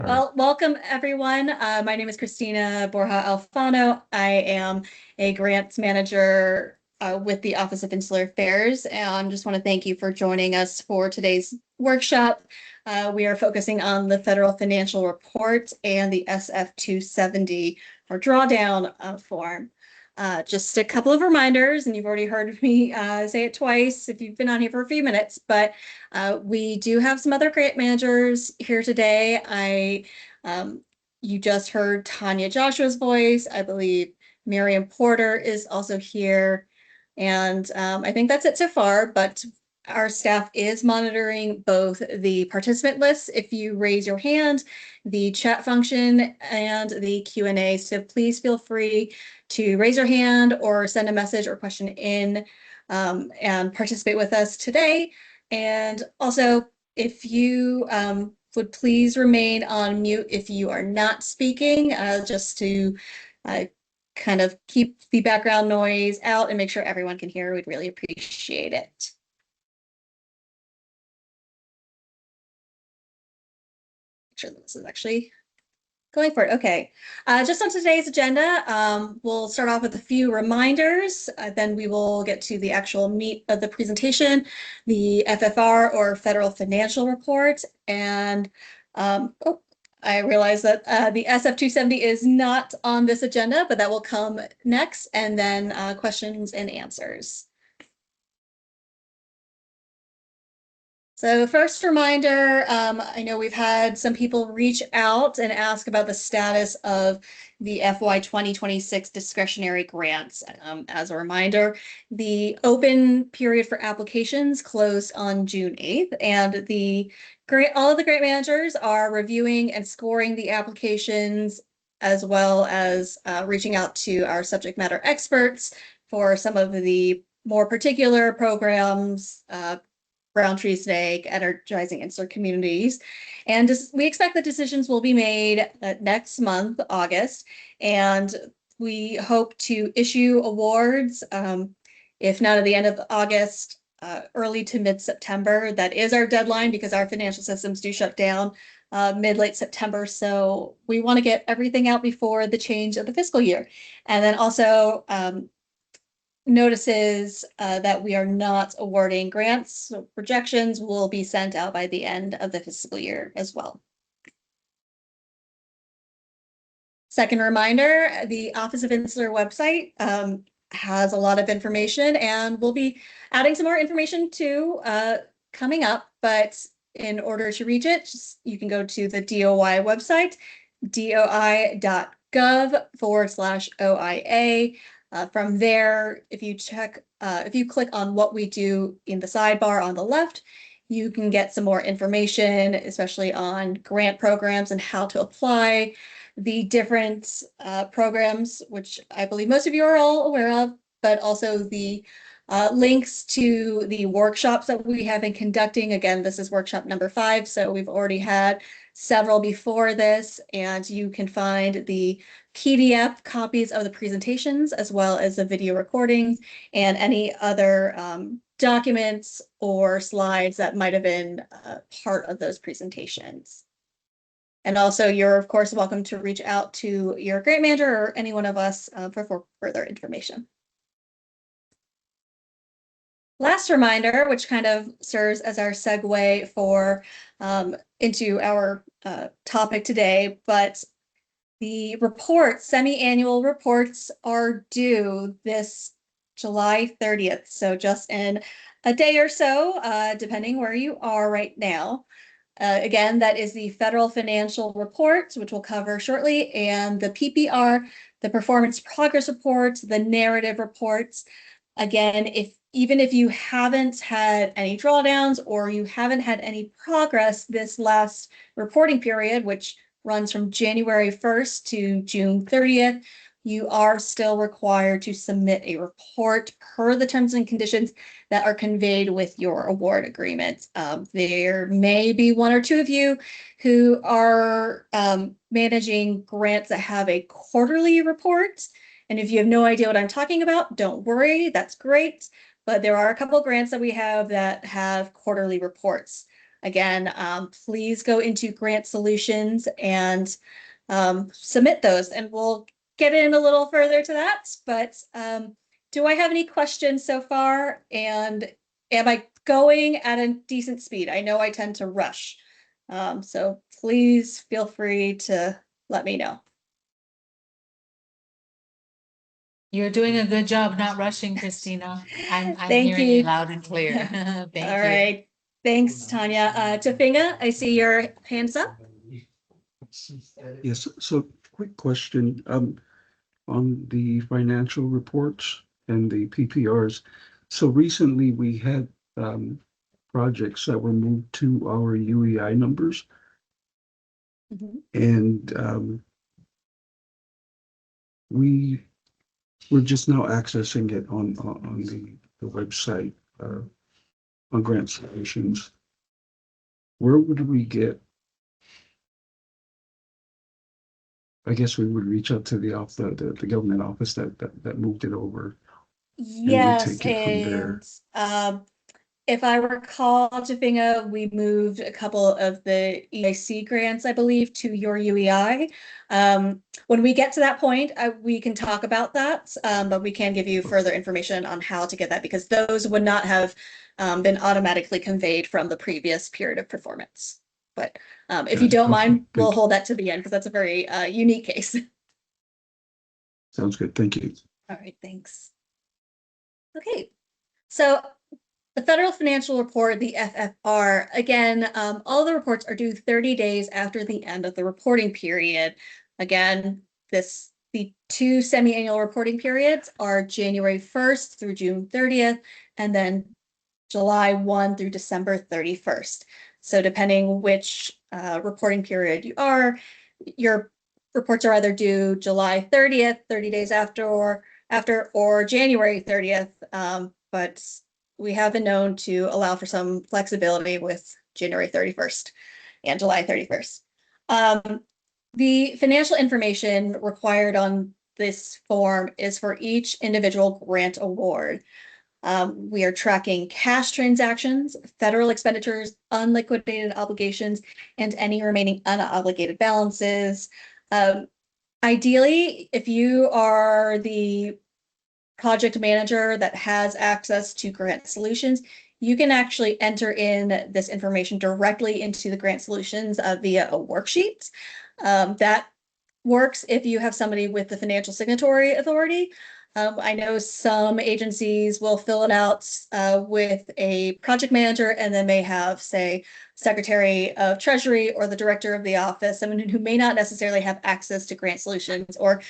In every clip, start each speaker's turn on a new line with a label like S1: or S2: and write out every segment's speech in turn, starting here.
S1: All right.
S2: Well, welcome everyone. My name is Christina Borja Alfano. I am a grants manager with the Office of Insular Affairs, and just want to thank you for joining us for today's workshop. We are focusing on the Federal Financial Report and the SF-270 or drawdown form. Just a couple of reminders, and you've already heard me say it twice if you've been on here for a few minutes, but we do have some other grant managers here today. You just heard Tanya Joshua's voice. I believe Miriam Porter is also here. And I think that's it so far, but our staff is monitoring both the participant lists if you raise your hand, the chat function, and the Q&A. So please feel free to raise your hand or send a message or question in and participate with us today. And also, if you would please remain on mute if you are not speaking, just to kind of keep the background noise out and make sure everyone can hear. We'd really appreciate it. Make sure that this is actually going for it. Okay. Just on today's agenda, we'll start off with a few reminders. Then we will get to the actual meat of the presentation, the FFR or Federal Financial Report. And I realize that the SF-270 is not on this agenda, but that will come next. And then questions and answers. So first reminder, I know we've had some people reach out and ask about the status of the FY 2026 discretionary grants. As a reminder, the open period for applications closed on June 8th, and all of the grant managers are reviewing and scoring the applications, as well as reaching out to our subject matter experts for some of the more particular programs, Brown Tree Snake, energizing insular communities. And we expect that decisions will be made next month, August, and we hope to issue awards, if not at the end of August, early to mid-September. That is our deadline because our financial systems do shut down mid-late September. So we want to get everything out before the change of the fiscal year. And then also, notices that we are not awarding grants. So projections will be sent out by the end of the fiscal year as well. Second reminder, the Office of Insular website has a lot of information, and we'll be adding some more information too coming up. But in order to reach it, you can go to the DOI website, doi.gov/OIA. From there, if you click on what we do in the sidebar on the left, you can get some more information, especially on grant programs and how to apply the different programs, which I believe most of you are all aware of, but also the links to the workshops that we have been conducting. Again, this is workshop number 5, so we've already had several before this, and you can find the PDF copies of the presentations as well as the video recordings and any other documents or slides that might have been part of those presentations. And also, you're of course welcome to reach out to your grant manager or any one of us for further information. Last reminder, which kind of serves as our segue for into our topic today, but the semi-annual reports are due this July 30th. So just in a day or so, depending where you are right now. Again, that is the Federal Financial Report, which we'll cover shortly, and the PPR, the Performance Progress Report, the Narrative Reports. Again, even if you haven't had any drawdowns or you haven't had any progress this last reporting period, which runs from January 1st to June 30th, you are still required to submit a report per the terms and conditions that are conveyed with your award agreement. There may be one or two of you who are managing grants that have a quarterly report. And if you have no idea what I'm talking about, don't worry, that's great. But there are a couple of grants that we have that have quarterly reports. again, please go into Grantsolutions and submit those, and we'll get in a little further to that. But do I have any questions so far? And am I going at a decent speed? I know I tend to rush. So please feel free to let me know.
S1: You're doing a good job not rushing, Christina. I'm
S2: Thank
S1: hearing
S2: you.
S1: you loud and clear. Thank
S2: All
S1: you.
S2: right. Thanks, Tanya. Tafina, I see your hands up.
S3: Yes, so quick question, on the financial reports and the PPRs. So recently we had, projects that were moved to our UEI numbers,
S2: Mhm.
S3: and, we we're just now accessing it on the website, on Grantsolutions. Where would we get? I guess we would reach out to the government office that moved it over, and we
S2: Yes,
S3: take it from
S2: and
S3: there.
S2: if I recall, Tafina, we moved a couple of the EIC grants, I believe, to your UEI. When we get to that point, we can talk about that, but we can give you further information on how to get that, because those would not have been automatically conveyed from the previous period of performance. But if you
S3: Got it.
S2: don't
S3: Okay,
S2: mind, we'll
S3: thank you.
S2: hold that to the end, because that's a very unique case.
S3: Sounds good. Thank you.
S2: All right, thanks. Okay, so the Federal Financial Report, the FFR, again, all the reports are due 30 days after the end of the reporting period. Again, the two semi-annual reporting periods are January 1st through June 30th, and then July 1 through December 31st. So depending which reporting period you are, your reports are either due July 30th, 30 days after, or January 30th. But we have been known to allow for some flexibility with January 31st and July 31st. The financial information required on this form is for each individual grant award. We are tracking cash transactions, federal expenditures, unliquidated obligations, and any remaining unobligated balances. Ideally, if you are the project manager that has access to Grantsolutions, you can actually enter in this information directly into the Grantsolutions via a worksheet. That works if you have somebody with the financial signatory authority. I know some agencies will fill it out with a project manager, and then may have, say, Secretary of Treasury or the director of the office, someone who may not necessarily have access to Grantsolutions. Or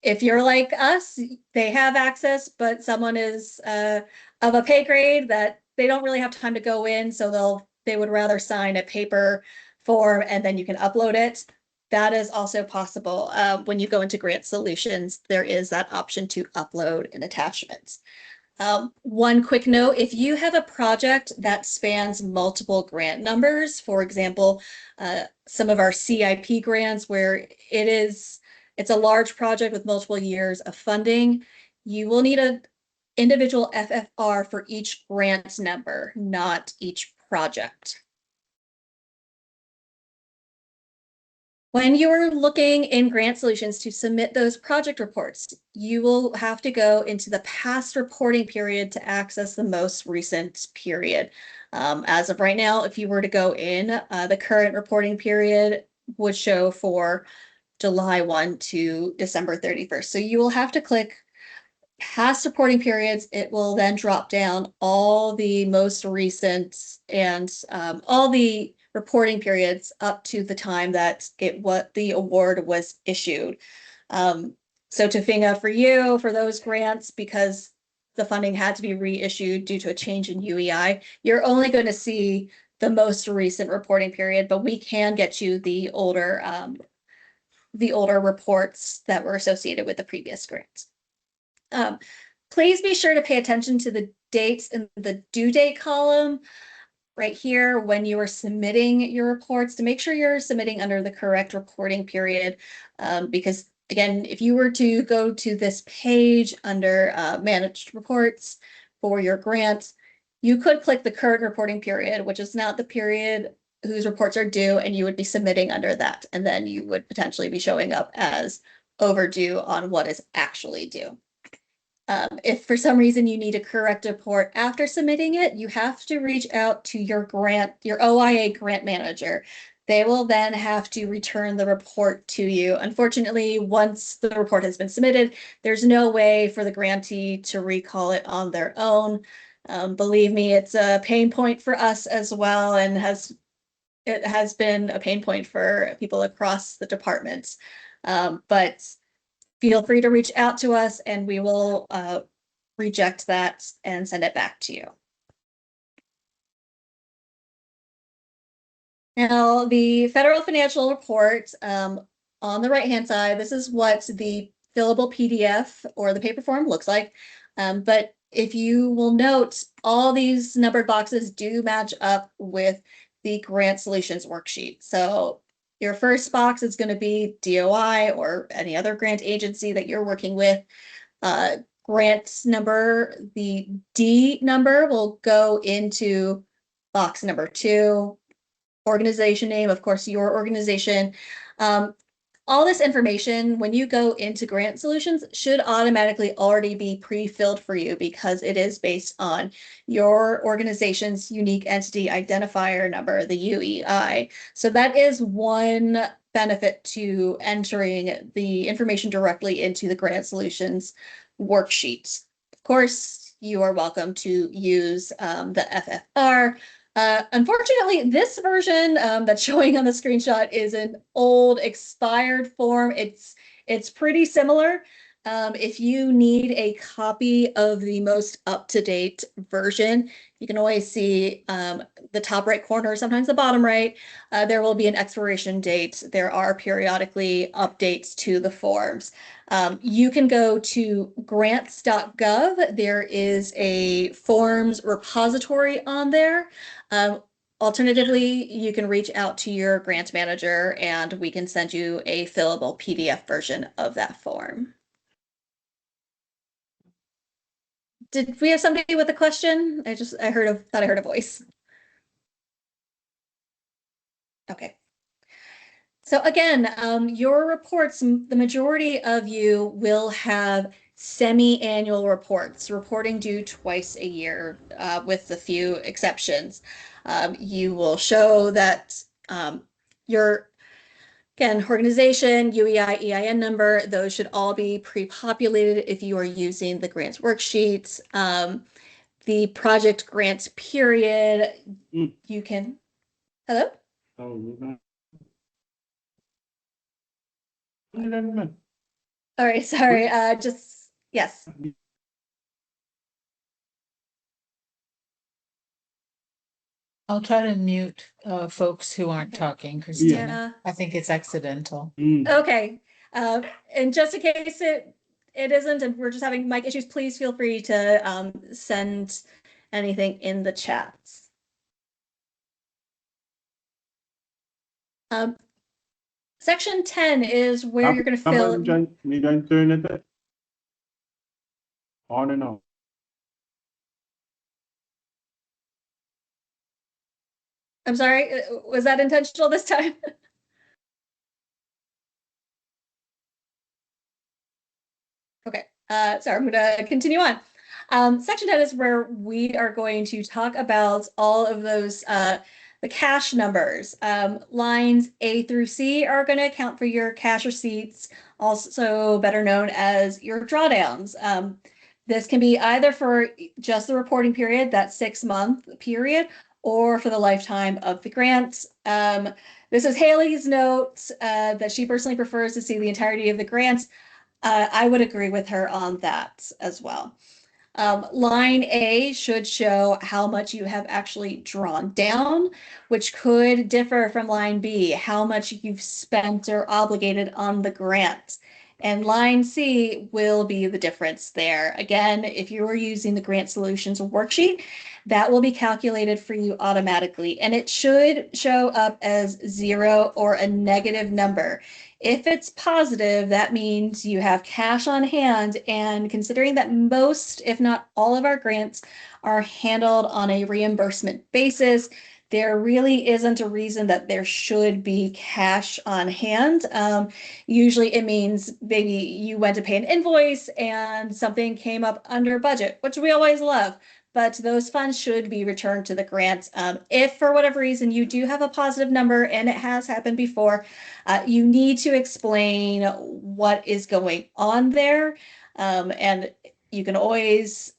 S2: if you're like us, they have access, but someone is of a pay grade that they don't really have time to go in, so they would rather sign a paper form and then you can upload it. That is also possible. When you go into Grantsolutions, there is that option to upload an attachment. One quick note, if you have a project that spans multiple grant numbers, for example, some of our CIP grants where it's a large project with multiple years of funding, you will need an individual FFR for each grant number, not each project. When you're looking in Grantsolutions to submit those project reports, you will have to go into the past reporting period to access the most recent period. As of right now, if you were to go in, the current reporting period would show for July 1 to December 31st. So you will have to click past reporting periods. It will then drop down all the most recent and all the reporting periods up to the time that what the award was issued. So Tafina, for you, for those grants, because the funding had to be reissued due to a change in UEI, you're only going to see the most recent reporting period, but we can get you the older reports that were associated with the previous grants. Please be sure to pay attention to the dates in the due date column right here when you are submitting your reports, to make sure you're submitting under the correct reporting period. Because again, if you were to go to this page under managed reports for your grant, you could click the current reporting period, which is not the period whose reports are due, and you would be submitting under that. And then you would potentially be showing up as overdue on what is actually due. If for some reason you need a correct report after submitting it, you have to reach out to your OIA grant manager. They will then have to return the report to you. Unfortunately, once the report has been submitted, there's no way for the grantee to recall it on their own. Believe me, it's a pain point for us as well, and it has been a pain point for people across the departments. But feel free to reach out to us and we will reject that and send it back to you. Now, the federal financial report, on the right-hand side, this is what the fillable PDF or the paper form looks like. But if you will note, all these numbered boxes do match up with the Grantsolutions worksheet. So your first box is going to be DOI or any other grant agency that you're working with. Grant number, the D number will go into box number 2. Organization name, of course, your organization. All this information, when you go into Grantsolutions, should automatically already be pre-filled for you because it is based on your organization's unique entity identifier number, the UEI. So that is one benefit to entering the information directly into the Grantsolutions worksheet. Of course, you are welcome to use the FFR. Unfortunately, this version that's showing on the screenshot is an old expired form. It's pretty similar. If you need a copy of the most up-to-date version, you can always see the top right corner, sometimes the bottom right, there will be an expiration date. There are periodically updates to the forms. You can go to grants.gov. There is a forms repository on there. Alternatively, you can reach out to your grant manager and we can send you a fillable PDF version of that form. Did we have somebody with a question? I thought I heard a voice. Okay. So again, your reports, the majority of you will have semi-annual reports, reporting due twice a year, with a few exceptions. You will show that your, again, organization, UEI, EIN number, those should all be pre-populated if you are using the grants worksheets. The project grants period, you can, hello? All right, sorry, yes.
S1: I'll try to mute folks who aren't talking, Christina.
S2: Yeah.
S1: I think it's accidental.
S2: Okay, and just in case it isn't, and we're just having mic issues, please feel free to send anything in the chat. Section 10 is where you're going to fill.
S4: On and off.
S2: I'm sorry, was that intentional this time? Okay, sorry, I'm going to continue on. Section 10 is where we are going to talk about all of those, the cash numbers. Lines A through C are going to account for your cash receipts, also better known as your drawdowns. This can be either for just the reporting period, that 6-month period, or for the lifetime of the grant. This is Haley's note that she personally prefers to see the entirety of the grant. I would agree with her on that as well. Line A should show how much you have actually drawn down, which could differ from line B, how much you've spent or obligated on the grant. And line C will be the difference there. Again, if you are using the Grantsolutions worksheet, that will be calculated for you automatically, and it should show up as 0 or a negative number. If it's positive, that means you have cash on hand, and considering that most, if not all of our grants are handled on a reimbursement basis, there really isn't a reason that there should be cash on hand. Usually it means maybe you went to pay an invoice and something came up under budget, which we always love, but those funds should be returned to the grant. If for whatever reason you do have a positive number, and it has happened before, you need to explain what is going on there. And you can always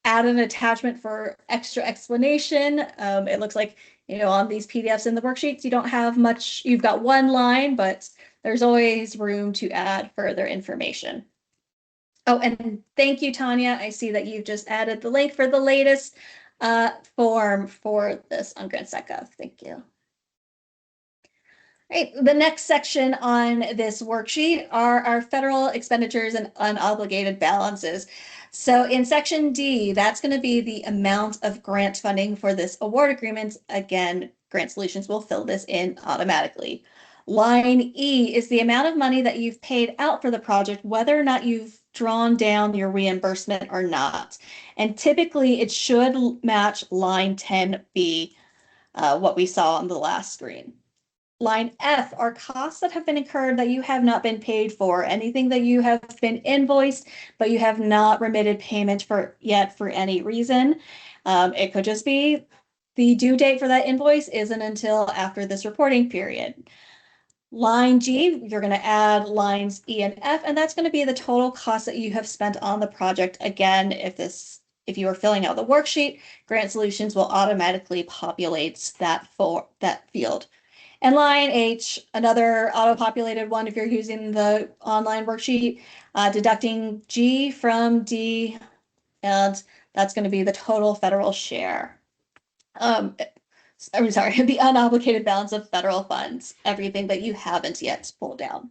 S2: add an attachment for extra explanation. It looks like, on these PDFs in the worksheets, you don't have much, you've got one line, but there's always room to add further information. Oh, and thank you, Tanya. I see that you've just added the link for the latest form for this on grants.gov. Thank you. Right, the next section on this worksheet are our federal expenditures and unobligated balances. So in section D, that's going to be the amount of grant funding for this award agreement. Again, Grantsolutions will fill this in automatically. Line E is the amount of money that you've paid out for the project, whether or not you've drawn down your reimbursement or not. And typically it should match line 10B, what we saw on the last screen. Line F are costs that have been incurred that you have not been paid for, anything that you have been invoiced, but you have not remitted payment for yet for any reason. It could just be the due date for that invoice isn't until after this reporting period. Line G, you're going to add lines E and F, and that's going to be the total cost that you have spent on the project. Again, if you are filling out the worksheet, Grantsolutions will automatically populate that field. And line H, another auto-populated one if you're using the online worksheet, deducting G from D, and that's going to be the total federal share. I'm sorry, the unobligated balance of federal funds, everything that you haven't yet pulled down.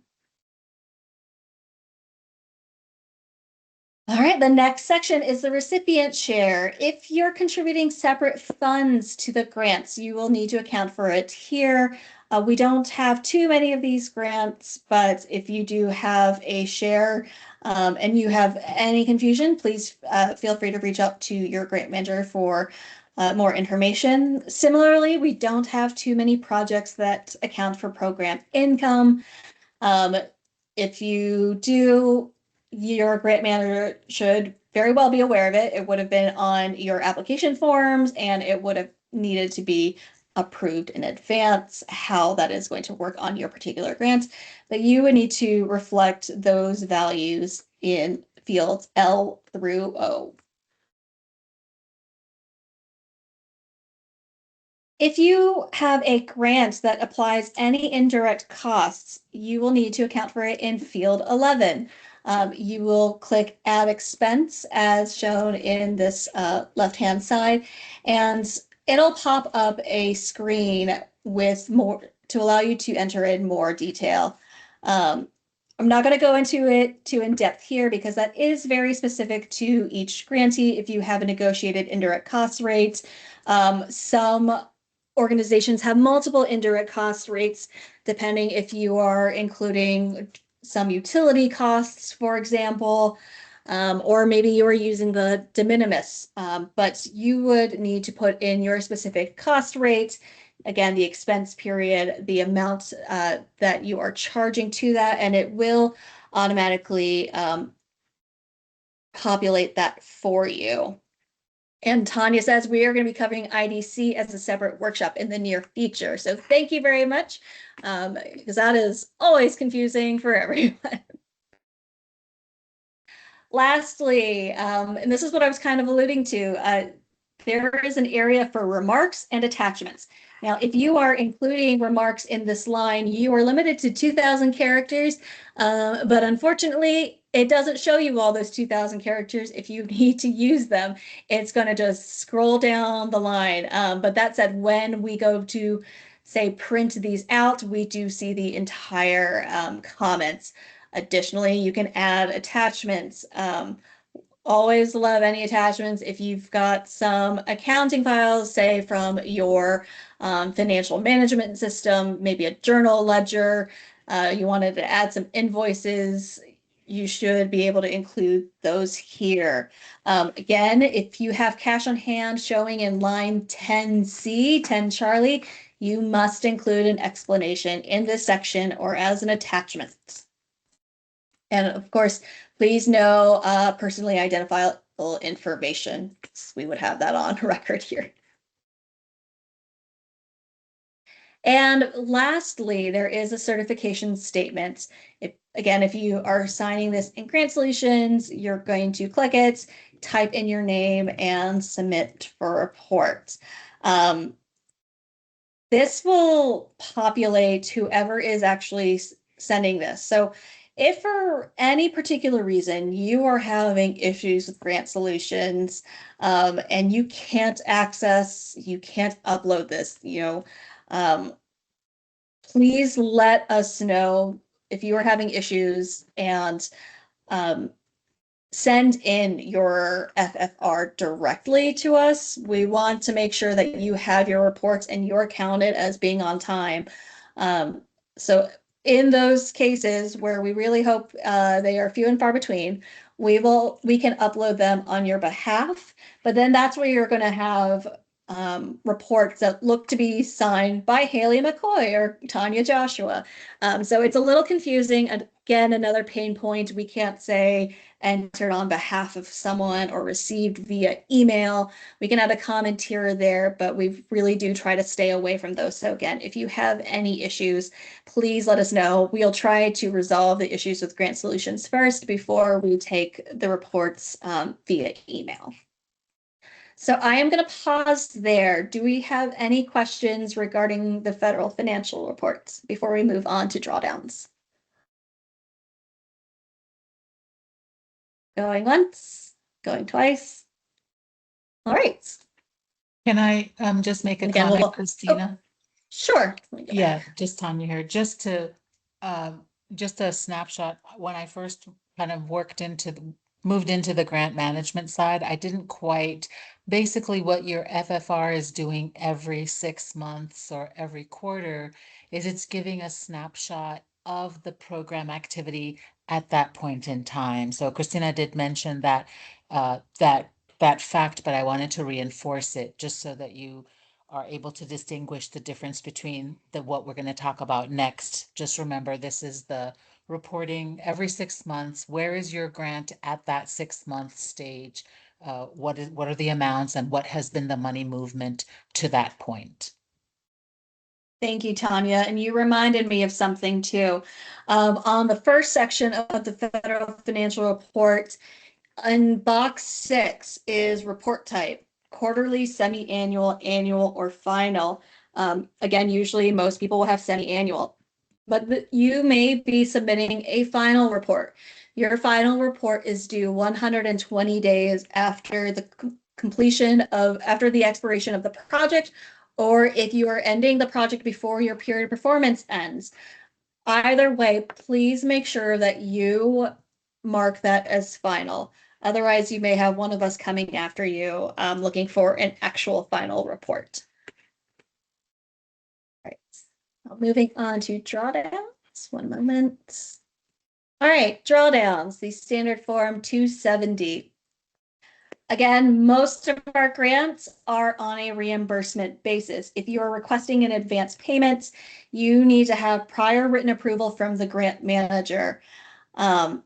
S2: All right, the next section is the recipient share. If you're contributing separate funds to the grants, you will need to account for it here. We don't have too many of these grants, but if you do have a share and you have any confusion, please feel free to reach out to your grant manager for more information. Similarly, we don't have too many projects that account for program income. If you do, your grant manager should very well be aware of it. It would have been on your application forms, and it would have needed to be approved in advance how that is going to work on your particular grant. But you would need to reflect those values in fields L through O. If you have a grant that applies any indirect costs, you will need to account for it in field 11. You will click add expense as shown in this left-hand side, and it'll pop up a screen with more to allow you to enter in more detail. I'm not going to go into it too in depth here because that is very specific to each grantee. If you have a negotiated indirect cost rate, some organizations have multiple indirect cost rates, depending if you are including some utility costs, for example, or maybe you are using the de minimis, but you would need to put in your specific cost rate, again, the expense period, the amount that you are charging to that, and it will automatically populate that for you. And Tanya says we are going to be covering IDC as a separate workshop in the near future. So thank you very much, because that is always confusing for everyone. Lastly, and this is what I was kind of alluding to, there is an area for remarks and attachments. Now, if you are including remarks in this line, you are limited to 2,000 characters, but unfortunately, it doesn't show you all those 2,000 characters. If you need to use them, it's going to just scroll down the line. But that said, when we go to, say, print these out, we do see the entire comments. Additionally, you can add attachments. Always love any attachments. If you've got some accounting files, say from your financial management system, maybe a journal ledger, you wanted to add some invoices, you should be able to include those here. Again, if you have cash on hand showing in line 10C, 10 Charlie, you must include an explanation in this section or as an attachment. And of course, please no personally identifiable information. We would have that on record here. And lastly, there is a certification statement. If you are signing this in Grantsolutions, you're going to click it, type in your name, and submit for report. This will populate whoever is actually sending this. So if for any particular reason you are having issues with Grantsolutions and you can't upload this, please let us know if you are having issues and send in your FFR directly to us. We want to make sure that you have your reports and you're counted as being on time. So in those cases where we really hope they are few and far between, we can upload them on your behalf, but then that's where you're going to have reports that look to be signed by Haley McCoy or Tanya Joshua. So it's a little confusing. Again, another pain point. We can't say entered on behalf of someone or received via email. We can add a comment here or there, but we really do try to stay away from those. So again, if you have any issues, please let us know. We'll try to resolve the issues with Grantsolutions first before we take the reports via email. So I am going to pause there. Do we have any questions regarding the federal financial reports before we move on to drawdowns? Going once, going twice. All right.
S1: Can I just make a
S2: Again,
S1: comment, Christina?
S2: Sure.
S1: Yeah, just Tanya here, just a snapshot. When I first kind of moved into the grant management side, I didn't quite, basically what your FFR is doing every 6 months or every quarter is it's giving a snapshot of the program activity at that point in time. So Christina did mention that that fact, but I wanted to reinforce it just so that you are able to distinguish the difference between what we're going to talk about next. Just remember, this is the reporting every 6 months. Where is your grant at that 6-month stage? What are the amounts and what has been the money movement to that point?
S2: Thank you, Tanya. And you reminded me of something too. On the first section of the federal financial report, in box 6 is report type: quarterly, semi-annual, annual, or final. Again, usually most people will have semi-annual, but you may be submitting a final report. Your final report is due 120 days after the after the expiration of the project, or if you are ending the project before your period of performance ends. Either way, please make sure that you mark that as final. Otherwise, you may have one of us coming after you looking for an actual final report. All right, moving on to drawdowns. One moment. All right, drawdowns, the standard form 270. Again, most of our grants are on a reimbursement basis. If you are requesting an advance payment, you need to have prior written approval from the grant manager. But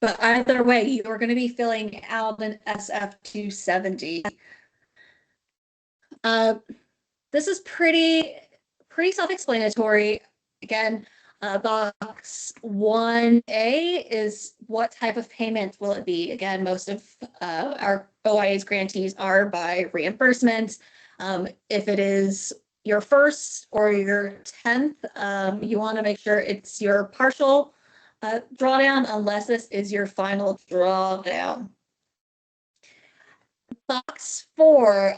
S2: either way, you're going to be filling out an SF-270. This is pretty self-explanatory. Again, box 1A is what type of payment will it be? Again, most of our OIA's grantees are by reimbursement. If it is your first or your 10th, you want to make sure it's your partial drawdown, unless this is your final drawdown. Box 4,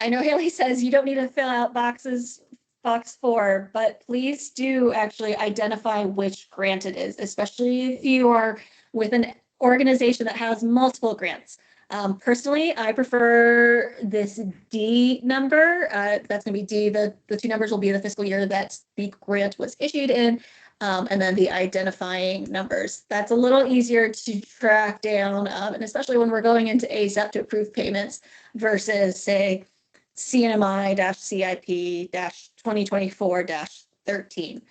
S2: I know Haley says you don't need to fill out boxes box 4, but please do actually identify which grant it is, especially if you are with an organization that has multiple grants. Personally, I prefer this D number. That's going to be D. The two numbers will be the fiscal year that the grant was issued in, and then the identifying numbers. That's a little easier to track down, and especially when we're going into ASAP to approve payments versus, say, CNMI-CIP-2024-13.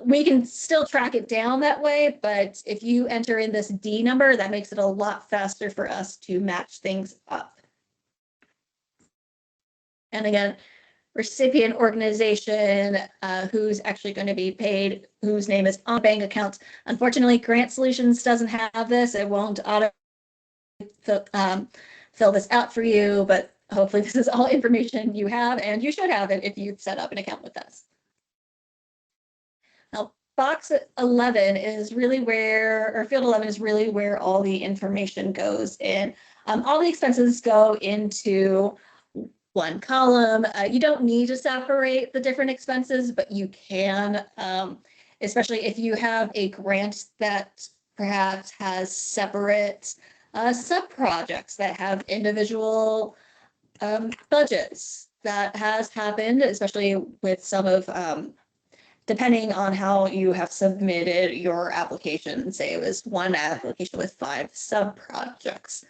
S2: We can still track it down that way, but if you enter in this D number, that makes it a lot faster for us to match things up. And again, recipient organization, who's actually going to be paid, whose name is on bank accounts. Unfortunately, Grantsolutions doesn't have this. It won't auto fill this out for you, but hopefully this is all information you have, and you should have it if you've set up an account with us. Now, box 11 is really where, or field 11 is really where all the information goes in. All the expenses go into one column. You don't need to separate the different expenses, but you can, especially if you have a grant that perhaps has separate sub-projects that have individual budgets. That has happened, especially with some of, depending on how you have submitted your application. Say it was one application with 5 sub-projects.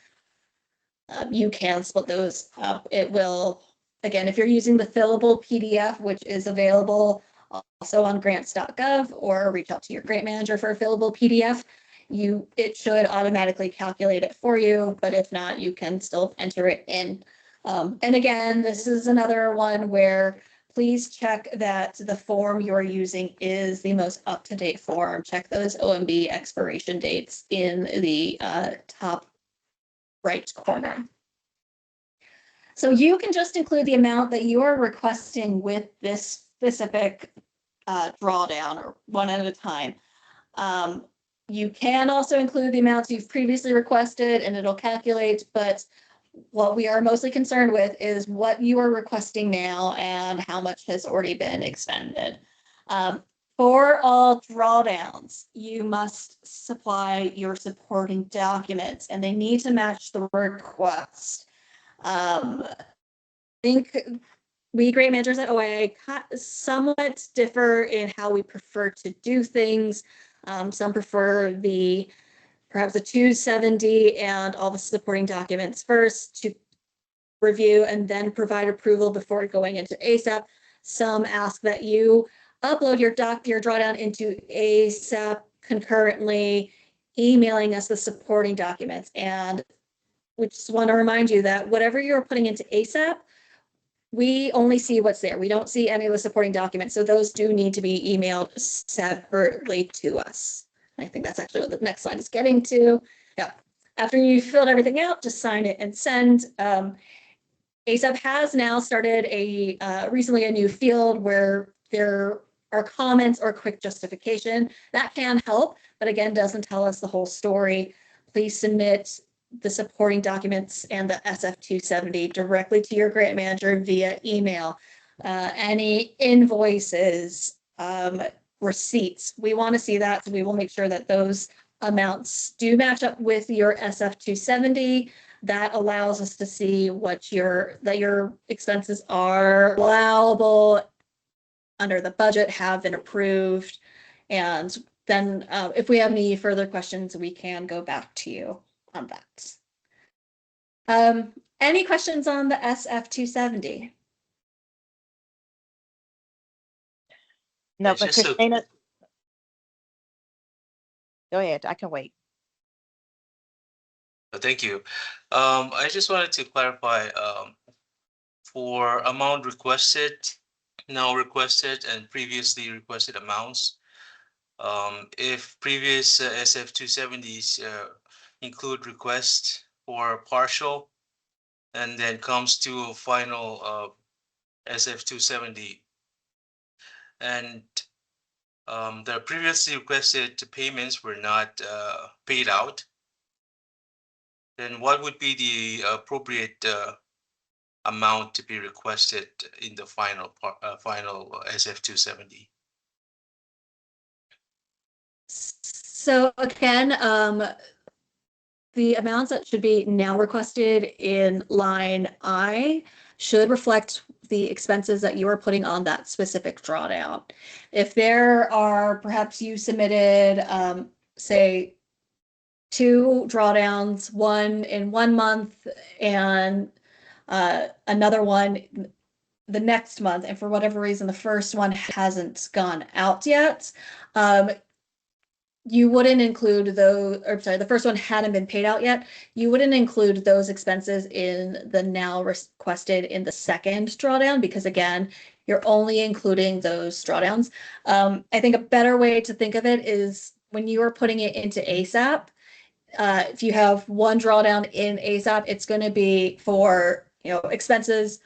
S2: You can split those up. It will, again, if you're using the fillable PDF, which is available also on grants.gov, or reach out to your grant manager for a fillable PDF, it should automatically calculate it for you, but if not, you can still enter it in. And again, this is another one where please check that the form you're using is the most up-to-date form. Check those OMB expiration dates in the top right corner. So you can just include the amount that you are requesting with this specific drawdown, or one at a time. You can also include the amounts you've previously requested and it'll calculate, but what we are mostly concerned with is what you are requesting now and how much has already been expended. For all drawdowns, you must supply your supporting documents and they need to match the request. I think we grant managers at OIA somewhat differ in how we prefer to do things. Some prefer perhaps the 270 and all the supporting documents first to review and then provide approval before going into ASAP. Some ask that you upload your drawdown into ASAP concurrently, emailing us the supporting documents. And we just want to remind you that whatever you're putting into ASAP, we only see what's there. We don't see any of the supporting documents. So those do need to be emailed separately to us. I think that's actually what the next slide is getting to. Yeah. After you've filled everything out, just sign it and send. ASAP has now started recently a new field where there are comments or quick justification. That can help, but again, doesn't tell us the whole story. Please submit the supporting documents and the SF-270 directly to your grant manager via email. Any invoices, receipts, we want to see that, so we will make sure that those amounts do match up with your SF-270. That allows us to see what your expenses are allowable under the budget, have been approved, and then if we have any further questions, we can go back to you on that. Any questions on the SF-270?
S5: No,
S6: It's
S5: but
S6: just so-
S5: Christina, go ahead. I can wait.
S6: Thank you. I just wanted to clarify, for amount requested, now requested, and previously requested amounts. If previous SF-270s include request for partial, and then comes to a final SF-270, and the previously requested payments were not paid out, then what would be the appropriate amount to be requested in the final SF 270?
S2: So again, the amounts that should be now requested in line I should reflect the expenses that you are putting on that specific drawdown. If there are, perhaps you submitted, say, 2 drawdowns, one in 1 month and another one the next month, and for whatever reason the first one hasn't gone out yet, you wouldn't include those, or sorry, the first one hadn't been paid out yet. You wouldn't include those expenses in the now requested in the second drawdown, because again, you're only including those drawdowns. I think a better way to think of it is when you are putting it into ASAP, if you have one drawdown in ASAP, it's going to be for, expenses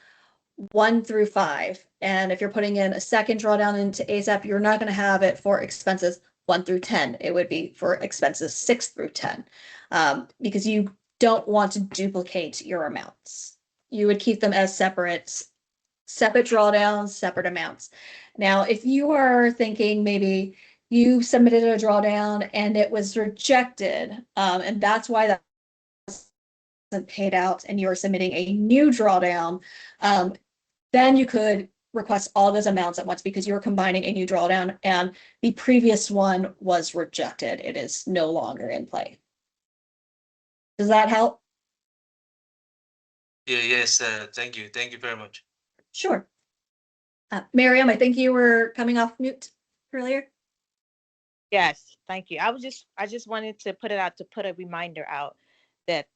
S2: 1 through 5. And if you're putting in a second drawdown into ASAP, you're not going to have it for expenses 1 through 10. It would be for expenses 6 through 10, because you don't want to duplicate your amounts. You would keep them as separate drawdowns, separate amounts. Now, if you are thinking maybe you submitted a drawdown and it was rejected, and that's why that wasn't paid out, and you're submitting a new drawdown, then you could request all those amounts at once, because you're combining a new drawdown and the previous one was rejected. It is no longer in play. Does that help?
S6: Yes, thank you. Thank you very much.
S2: Sure. Miriam, I think you were coming off mute earlier.
S5: Yes, thank you. I just wanted to put a reminder out that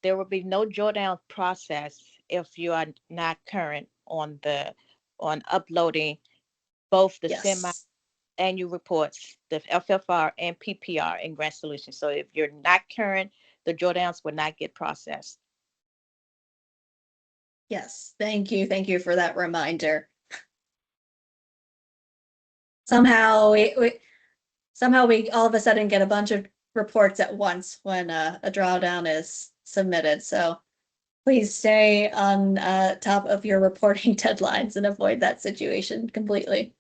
S5: there will be no drawdown process if you are not current on uploading both the semi-annual reports, the FFR and PPR in Grantsolutions. So if you're not current, the drawdowns will not get processed.
S2: Yes, thank you. Thank you for that reminder. Somehow we all of a sudden get a bunch of reports at once when a drawdown is submitted. So please stay on top of your reporting deadlines and avoid that situation completely.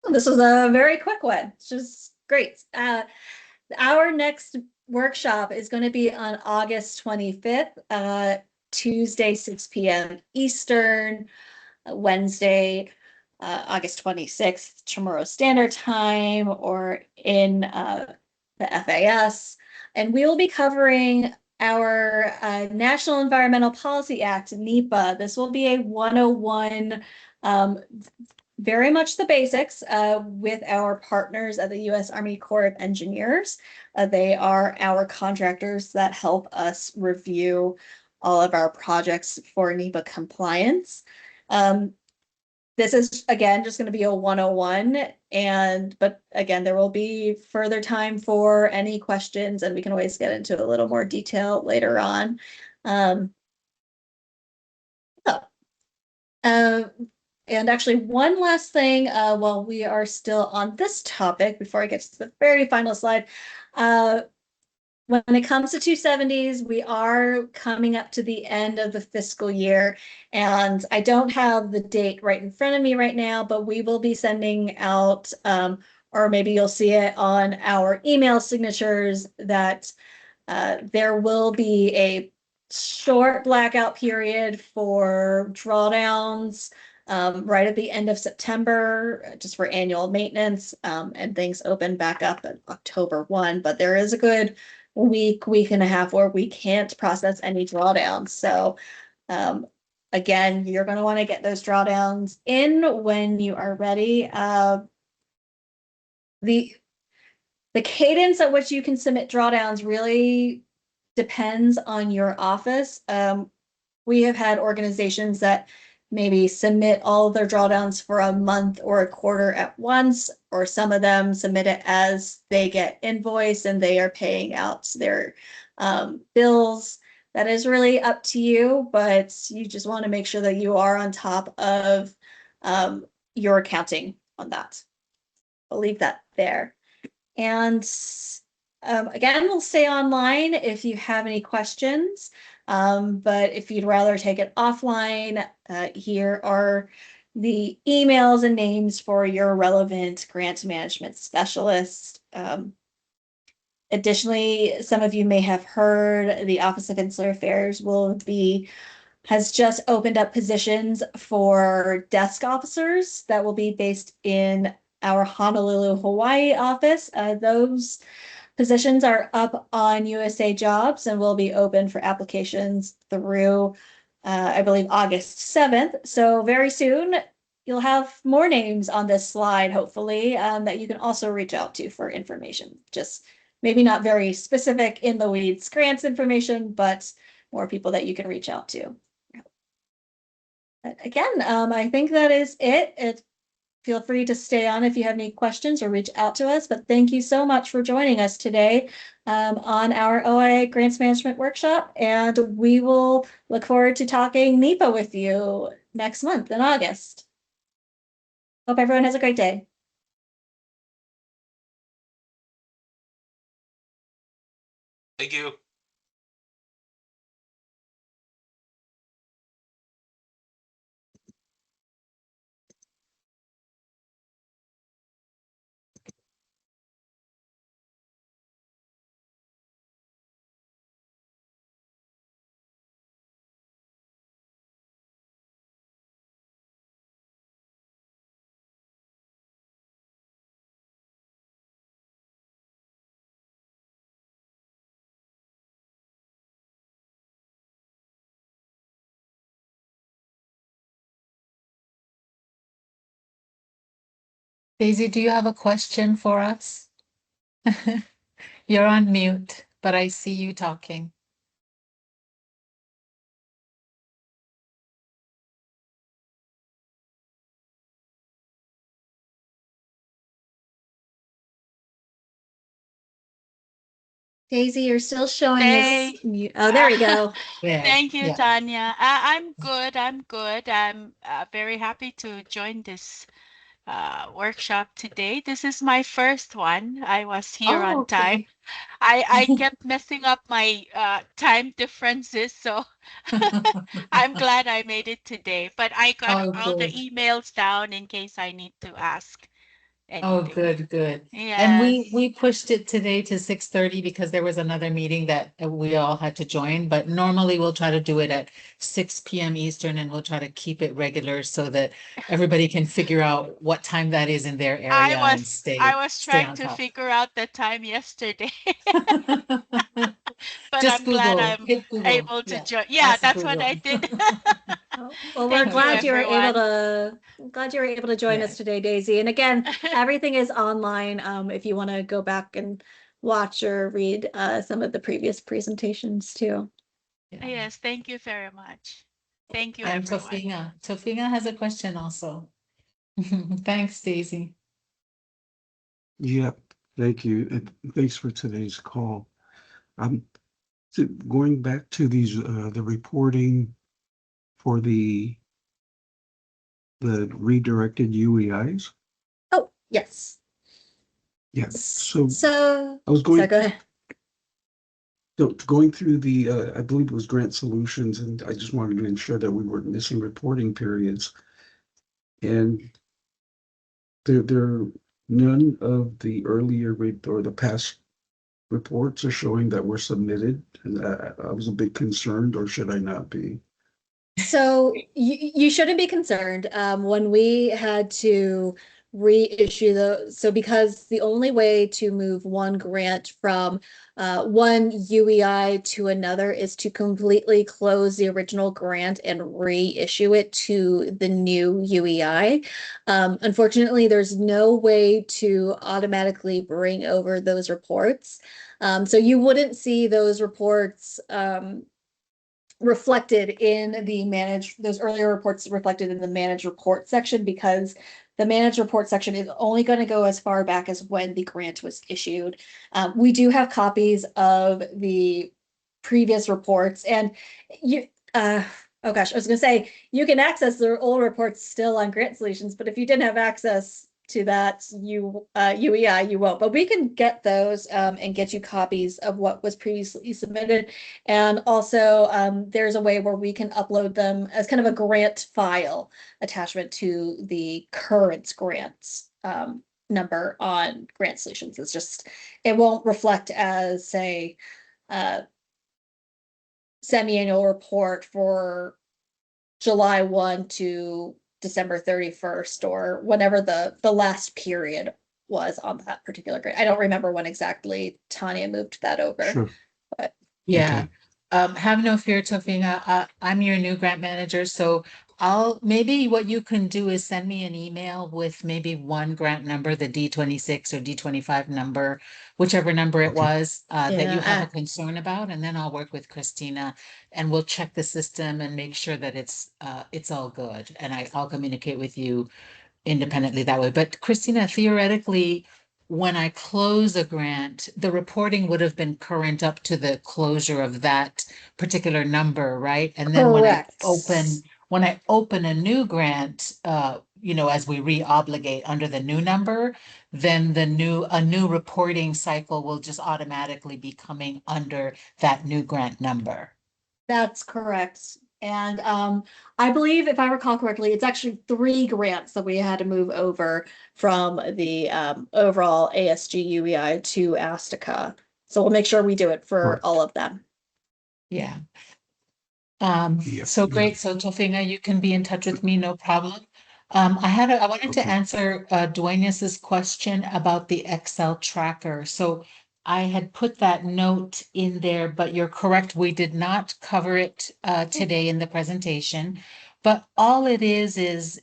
S2: This was a very quick one. It's just great. Our next workshop is going to be on August 25th, Tuesday, 6 p.m. Eastern, Wednesday, August 26th, tomorrow Standard Time, or in the FAS. And we will be covering our National Environmental Policy Act, NEPA. This will be a 101, very much the basics, with our partners at the U.S. Army Corps of Engineers. They are our contractors that help us review all of our projects for NEPA compliance. This is, again, just going to be a 101, but again, there will be further time for any questions, and we can always get into a little more detail later on. And actually, one last thing, while we are still on this topic, before I get to the very final slide, when it comes to 270s, we are coming up to the end of the fiscal year, and I don't have the date right in front of me right now, but we will be sending out, or maybe you'll see it on our email signatures, that there will be a short blackout period for drawdowns right at the end of September, just for annual maintenance, and things open back up on October 1. But there is a good week and a half where we can't process any drawdowns. So again, you're going to want to get those drawdowns in when you are ready. The cadence at which you can submit drawdowns really depends on your office. We have had organizations that maybe submit all of their drawdowns for a month or a quarter at once, or some of them submit it as they get invoiced and they are paying out their bills. That is really up to you, but you just want to make sure that you are on top of your accounting on that. I'll leave that there. And again, we'll stay online if you have any questions. But if you'd rather take it offline, here are the emails and names for your relevant grant management specialist. Additionally, some of you may have heard the Office of Insular Affairs has just opened up positions for desk officers that will be based in our Honolulu, Hawaii office. Those positions are up on USA Jobs and will be open for applications through, I believe, August 7th. So very soon, you'll have more names on this slide, hopefully, that you can also reach out to for information. Just maybe not very specific in the weeds grants information, but more people that you can reach out to. Again, I think that is it. Feel free to stay on if you have any questions or reach out to us. But thank you so much for joining us today on our OIA Grants Management Workshop. And we will look forward to talking NEPA with you next month in August. Hope everyone has a great day.
S6: Thank you.
S1: Daisy, do you have a question for us? You're on mute, but I see you talking.
S2: Daisy, you're still showing
S7: Hey.
S2: us mute. Oh, there we go.
S1: Yeah.
S7: Thank you,
S1: Yeah.
S7: Tanya. I'm good. I'm good. I'm very happy to join this workshop today. This is my first one. I was here
S1: Oh,
S7: on time.
S1: okay.
S7: I kept messing up my time differences, so I'm glad I made it today. But I got
S1: Oh,
S7: all the
S1: good.
S7: emails down in case I need to ask
S1: Oh,
S7: anything.
S1: good, good. And
S7: Yes.
S1: we pushed it today to 6:30 because there was another meeting that we all had to join, but normally we'll try to do it at 6 p.m. Eastern, and we'll try to keep it regular so that everybody can figure out what time that is in their
S7: I
S1: area and
S7: was
S1: stay
S7: trying
S1: on
S7: to
S1: top.
S7: figure out the time yesterday. But
S1: Just
S7: I'm glad
S1: Google,
S7: I'm
S1: hit Google.
S7: able to
S1: Yeah,
S7: join. Yeah,
S1: ask
S7: that's what
S1: Google.
S7: I did.
S2: Well, we're
S7: Thank you,
S2: glad you were able
S7: everyone.
S2: to join
S1: Yeah.
S2: us today, Daisy. And again, everything is online. If you want to go back and watch or read some of the previous presentations too.
S1: Yeah.
S7: Yes, thank you very much. Thank you,
S1: And
S7: everyone.
S1: Tofina has a question also. Thanks, Daisy.
S3: Yep, thank you. And thanks for today's call. So going back to these, the reporting for the redirected UEIs.
S2: Oh, yes.
S3: Yeah, so
S2: So,
S3: I was
S2: go ahead.
S3: going through the, I believe it was Grantsolutions, and I just wanted to ensure that we weren't missing reporting periods. And there none of the earlier or the past reports are showing that were submitted. And I was a bit concerned, or should I not be?
S2: So you shouldn't be concerned. When we had to reissue so because the only way to move one grant from one UEI to another is to completely close the original grant and reissue it to the new UEI. Unfortunately, there's no way to automatically bring over those reports. So you wouldn't see those reports reflected in those earlier reports reflected in the managed report section, because the managed report section is only going to go as far back as when the grant was issued. We do have copies of the previous reports, and oh gosh, I was going to say you can access the old reports still on Grantsolutions, but if you didn't have access to that UEI, you won't, but we can get those and get you copies of what was previously submitted. And also there's a way where we can upload them as kind of a grant file attachment to the current grants number on Grantsolutions. It's just, it won't reflect as, say, semi-annual report for July 1 to December 31st, or whenever the last period was on that particular grant. I don't remember when exactly Tanya moved that over.
S3: Sure.
S2: But
S1: Yeah. Have no fear, Tofina. I'm your new grant manager, so maybe what you can do is send me an email with maybe one grant number, the D26 or D25 number, whichever number it
S3: Okay.
S1: was, that you have
S2: Yeah.
S1: a concern about, and then I'll work with Christina and we'll check the system and make sure that it's all good. And I'll communicate with you independently that way. But Christina, theoretically, when I close a grant, the reporting would have been current up to the closure of that particular number, right? And then
S2: Correct.
S1: when I open a new grant, as we re-obligate under the new number, then a new reporting cycle will just automatically be coming under that new grant number.
S2: That's correct. And I believe, if I recall correctly, it's actually 3 grants that we had to move over from the overall ASG UEI to ASTICA. So we'll make sure we do it for
S3: Correct.
S2: all of them.
S1: Yeah.
S3: Yep,
S1: So
S3: yep.
S1: great. So Tofina, you can be in touch with me, no problem. I wanted to
S3: Okay.
S1: answer Dueñas's question about the Excel tracker. So I had put that note in there, but you're correct. We did not cover it today in the presentation. But all it is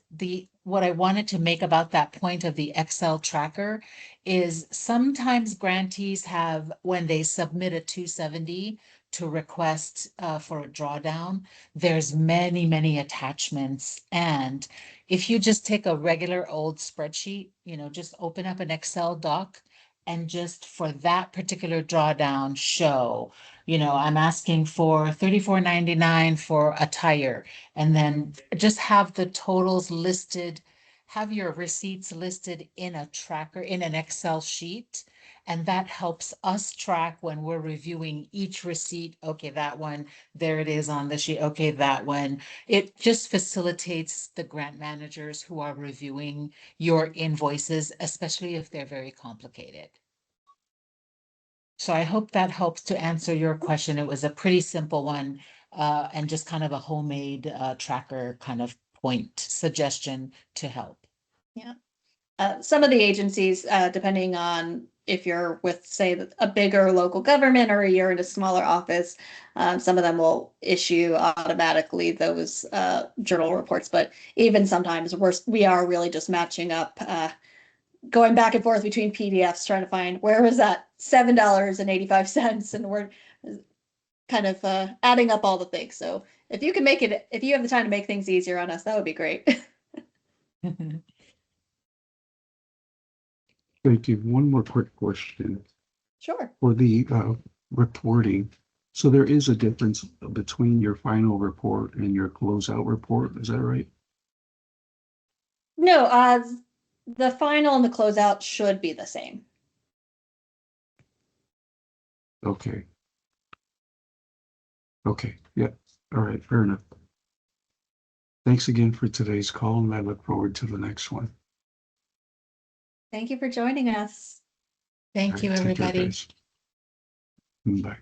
S1: what I wanted to make about that point of the Excel tracker is sometimes grantees have, when they submit a 270 to request for a drawdown, there's many attachments. And if you just take a regular old spreadsheet, just open up an Excel doc and just for that particular drawdown show, I'm asking for $34.99 for a tire, and then just have the totals listed, have your receipts listed in a tracker, in an Excel sheet. And that helps us track when we're reviewing each receipt. Okay, that one, there it is on the sheet. Okay, that one. It just facilitates the grant managers who are reviewing your invoices, especially if they're very complicated. So I hope that helps to answer your question. It was a pretty simple one, and just kind of a homemade tracker kind of point suggestion to help.
S2: Yeah. Some of the agencies, depending on if you're with, say, a bigger local government or you're in a smaller office, some of them will issue automatically those journal reports. But even sometimes we are really just matching up, going back and forth between PDFs, trying to find where is that $7.85, and we're kind of adding up all the things. So if you have the time to make things easier on us, that would be great.
S3: Thank you. One more quick question
S2: Sure.
S3: for the reporting. So there is a difference between your final report and your closeout report. Is that right?
S2: No, the final and the closeout should be the same.
S3: Okay. Okay. Yeah. All right. Fair enough. Thanks again for today's call, and I look forward to the next one.
S2: Thank you for joining us.
S1: Thank
S3: All
S1: you,
S3: right, take care,
S1: everybody.
S3: guys. Bye.